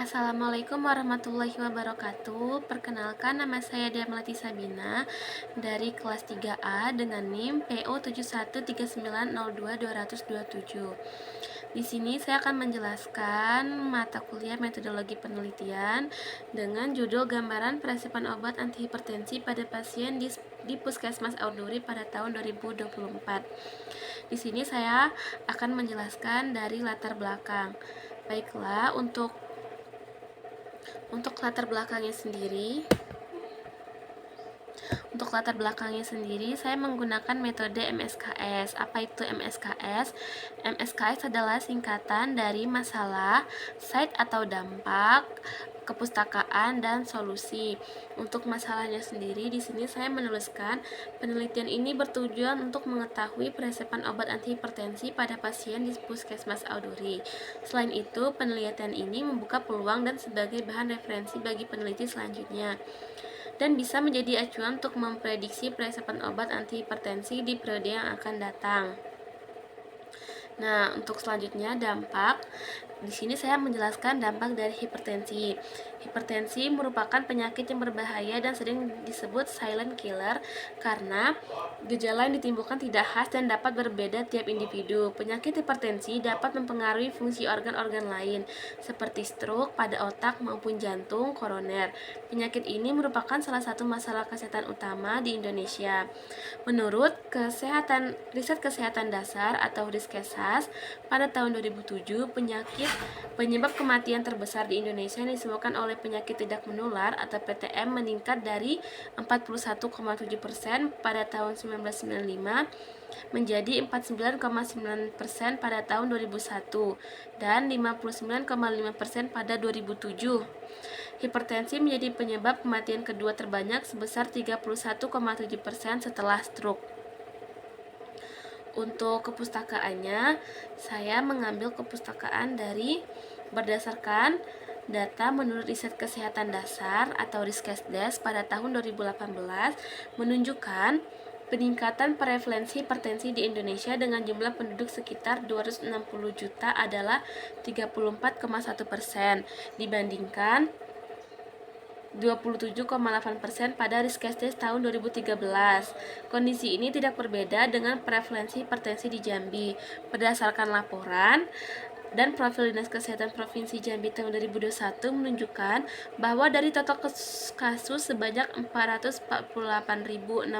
Assalamualaikum warahmatullahi wabarakatuh. Perkenalkan, nama saya Diamelati Sabina dari kelas 3A dengan NIM PO 7139022227. Di sini saya akan menjelaskan mata kuliah metodologi penelitian dengan judul gambaran peresipan obat antihipertensi pada pasien di Puskesmas Auduri pada tahun 2024. Di sini saya akan menjelaskan dari latar belakang. Baiklah, untuk latar belakangnya sendiri, saya menggunakan metode MSKS. Apa itu MSKS? MSKS adalah singkatan dari masalah, site atau dampak, kepustakaan, dan solusi. Untuk masalahnya sendiri, di sini saya menuliskan penelitian ini bertujuan untuk mengetahui peresepan obat antihipertensi pada pasien di Puskesmas Auduri. Selain itu, penelitian ini membuka peluang dan sebagai bahan referensi bagi peneliti selanjutnya, dan bisa menjadi acuan untuk memprediksi peresepan obat antihipertensi di periode yang akan datang. Nah, untuk selanjutnya dampak. Di sini saya menjelaskan dampak dari hipertensi. Hipertensi merupakan penyakit yang berbahaya dan sering disebut silent killer karena gejala yang ditimbulkan tidak khas dan dapat berbeda tiap individu. Penyakit hipertensi dapat mempengaruhi fungsi organ-organ lain seperti stroke pada otak maupun jantung koroner. Penyakit ini merupakan salah satu masalah kesehatan utama di Indonesia. Menurut riset kesehatan dasar atau Riskesas pada tahun 2007, penyebab kematian terbesar di Indonesia yang disebabkan oleh penyakit tidak menular atau PTM meningkat dari 41,7% pada tahun 1995 menjadi 49,9% pada tahun 2001 dan 59,5% pada 2007. Hipertensi menjadi penyebab kematian kedua terbanyak sebesar 31,7% setelah stroke. Untuk kepustakaannya, saya mengambil kepustakaan dari berdasarkan data menurut riset kesehatan dasar atau Riskesdas pada tahun 2018 menunjukkan peningkatan prevalensi hipertensi di Indonesia dengan jumlah penduduk sekitar 260 juta adalah 34,1% dibandingkan 27,8% pada Riskesdas tahun 2013. Kondisi ini tidak berbeda dengan prevalensi hipertensi di Jambi. Berdasarkan laporan dan profil Dinas Kesehatan Provinsi Jambi tahun 2021 menunjukkan bahwa dari total kasus sebanyak 448.610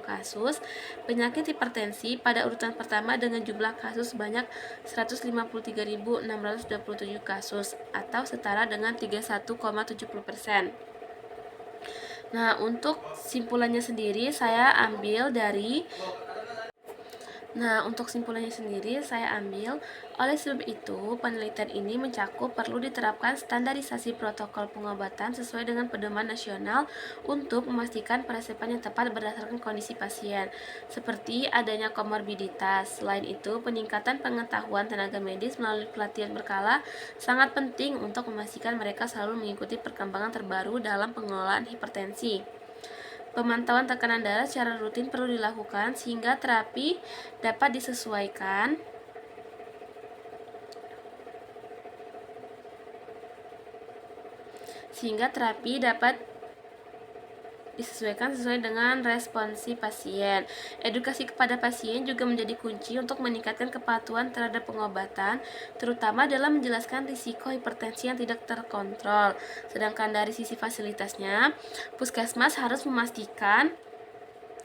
kasus penyakit hipertensi pada urutan pertama dengan jumlah kasus sebanyak 153.627 kasus atau setara dengan 31,70%. Nah, untuk simpulannya sendiri saya ambil oleh sebab itu, penelitian ini mencakup perlu diterapkan standarisasi protokol pengobatan sesuai dengan pedoman nasional untuk memastikan peresepan yang tepat berdasarkan kondisi pasien, seperti adanya komorbiditas. Selain itu, peningkatan pengetahuan tenaga medis melalui pelatihan berkala sangat penting untuk memastikan mereka selalu mengikuti perkembangan terbaru dalam pengelolaan hipertensi. Pemantauan tekanan darah secara rutin perlu dilakukan sehingga terapi dapat disesuaikan sesuai dengan responsi pasien. Edukasi kepada pasien juga menjadi kunci untuk meningkatkan kepatuhan terhadap pengobatan, terutama dalam menjelaskan risiko hipertensi yang tidak terkontrol. Sedangkan dari sisi fasilitasnya, Puskesmas harus memastikan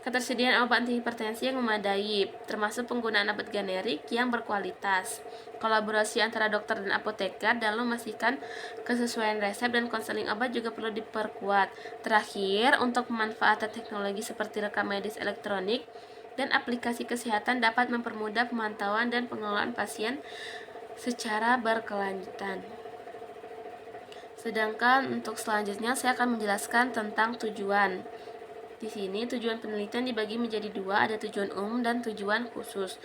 ketersediaan obat antihipertensi yang memadai, termasuk penggunaan obat generik yang berkualitas. Kolaborasi antara dokter dan apoteker dalam memastikan kesesuaian resep dan konseling obat juga perlu diperkuat. Terakhir, untuk pemanfaatan teknologi seperti rekam medis elektronik dan aplikasi kesehatan dapat mempermudah pemantauan dan pengelolaan pasien secara berkelanjutan. Sedangkan untuk selanjutnya saya akan menjelaskan tentang tujuan. Di sini tujuan penelitian dibagi menjadi dua, ada tujuan umum dan tujuan khusus.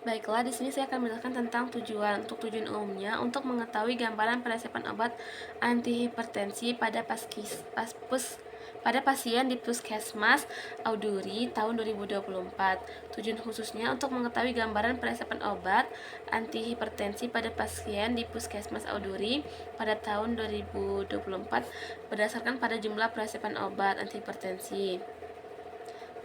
Baiklah, di sini saya akan menjelaskan tentang tujuan. Untuk tujuan umumnya, untuk mengetahui gambaran peresepan obat antihipertensi pada pada pasien di Puskesmas Auduri tahun 2024. Tujuan khususnya untuk mengetahui gambaran peresepan obat antihipertensi pada pasien di Puskesmas Auduri pada tahun 2024 berdasarkan pada jumlah peresepan obat antihipertensi.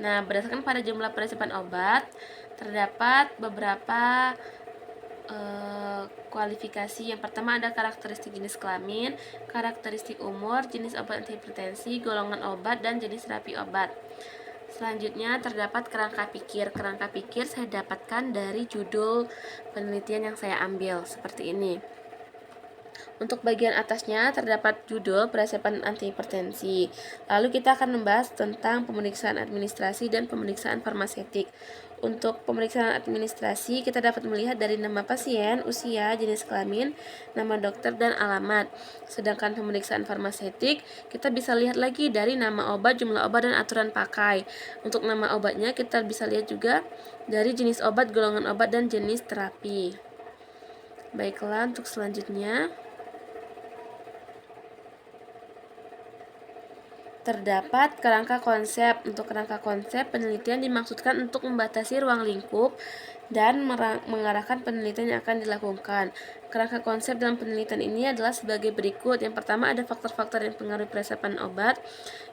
Nah, berdasarkan pada jumlah peresepan obat, terdapat beberapa kualifikasi. Yang pertama ada karakteristik jenis kelamin, karakteristik umur, jenis obat antihipertensi, golongan obat, dan jenis terapi obat. Selanjutnya terdapat kerangka pikir. Kerangka pikir saya dapatkan dari judul penelitian yang saya ambil seperti ini. Untuk bagian atasnya terdapat judul peresepan antihipertensi. Lalu kita akan membahas tentang pemeriksaan administrasi dan pemeriksaan farmaseutik. Untuk pemeriksaan administrasi, kita dapat melihat dari nama pasien, usia, jenis kelamin, nama dokter, dan alamat. Sedangkan pemeriksaan farmaseutik, kita bisa lihat lagi dari nama obat, jumlah obat, dan aturan pakai. Untuk nama obatnya, kita bisa lihat juga dari jenis obat, golongan obat, dan jenis terapi. Baiklah, untuk selanjutnya terdapat kerangka konsep. Untuk kerangka konsep, penelitian dimaksudkan untuk membatasi ruang lingkup dan mengarahkan penelitian yang akan dilakukan. Kerangka konsep dalam penelitian ini adalah sebagai berikut. Yang pertama ada faktor-faktor yang mempengaruhi peresepan obat,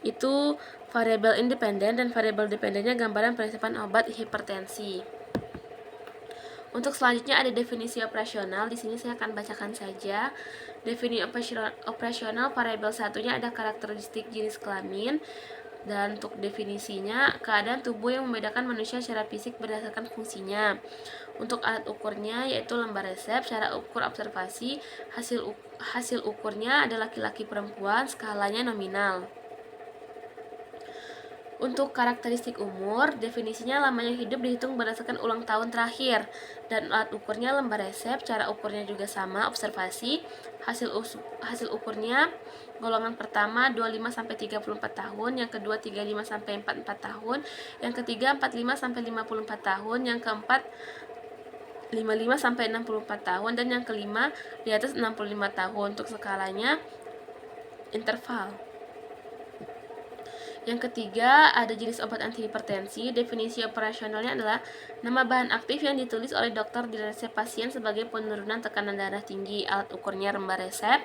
itu variabel independen dan variabel dependennya gambaran peresepan obat hipertensi. Untuk selanjutnya ada definisi operasional. Di sini saya akan bacakan saja. Definisi operasional variabel satunya ada karakteristik jenis kelamin, dan untuk definisinya keadaan tubuh yang membedakan manusia secara fisik berdasarkan fungsinya. Untuk alat ukurnya yaitu lembar resep, cara ukur observasi, hasil ukurnya ada laki-laki perempuan, skalanya nominal. Untuk karakteristik umur, definisinya lamanya hidup dihitung berdasarkan ulang tahun terakhir, dan alat ukurnya lembar resep, cara ukurnya juga sama, observasi, hasil ukurnya golongan pertama 25-34 tahun, yang kedua 35-44 tahun, yang ketiga 45-54 tahun, yang keempat 55-64 tahun, dan yang kelima di atas 65 tahun. Untuk skalanya interval. Yang ketiga, ada jenis obat antihipertensi. Definisi operasionalnya adalah nama bahan aktif yang ditulis oleh dokter di resep pasien sebagai penurunan tekanan darah tinggi. Alat ukurnya lembar resep.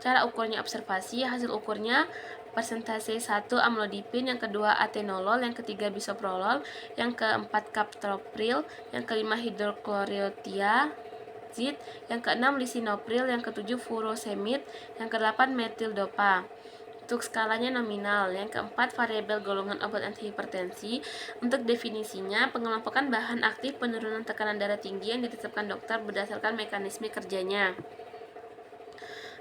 Cara ukurnya observasi. Hasil ukurnya persentase 1 amlodipin, yang kedua atenolol, yang ketiga bisoprolol, yang keempat captopril, yang kelima hidroklorithiazid, yang keenam lisinopril, yang ketujuh furosemid, yang kedelapan metildopa. Untuk skalanya nominal. Yang keempat, variabel golongan obat antihipertensi. Untuk definisinya, pengelompokan bahan aktif penurunan tekanan darah tinggi yang ditetapkan dokter berdasarkan mekanisme kerjanya.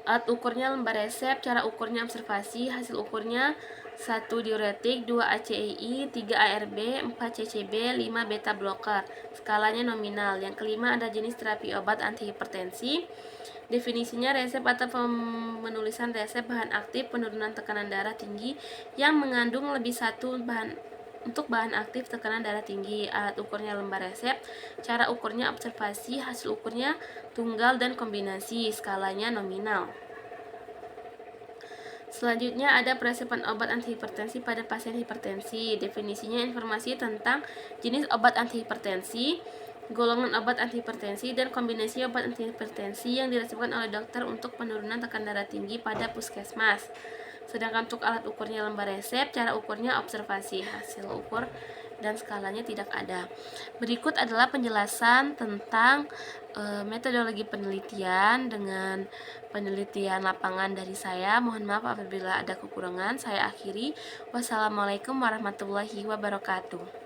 Alat ukurnya lembar resep, cara ukurnya observasi, hasil ukurnya 1 diuretik, 2 ACEI, 3 ARB, 4 CCB, 5 beta blocker. Skalanya nominal. Yang kelima ada jenis terapi obat antihipertensi. Definisinya resep atau penulisan resep bahan aktif penurunan tekanan darah tinggi yang mengandung lebih satu bahan untuk bahan aktif tekanan darah tinggi. Alat ukurnya lembar resep, cara ukurnya observasi, hasil ukurnya tunggal dan kombinasi, skalanya nominal. Selanjutnya ada peresepan obat antihipertensi pada pasien hipertensi. Definisinya informasi tentang jenis obat antihipertensi, golongan obat antihipertensi, dan kombinasi obat antihipertensi yang diresepkan oleh dokter untuk penurunan tekanan darah tinggi pada puskesmas. Sedangkan untuk alat ukurnya lembar resep, cara ukurnya observasi, hasil ukur dan skalanya tidak ada. Berikut adalah penjelasan tentang metodologi penelitian dengan penelitian lapangan dari saya. Mohon maaf apabila ada kekurangan. Saya akhiri. Wassalamualaikum warahmatullahi wabarakatuh.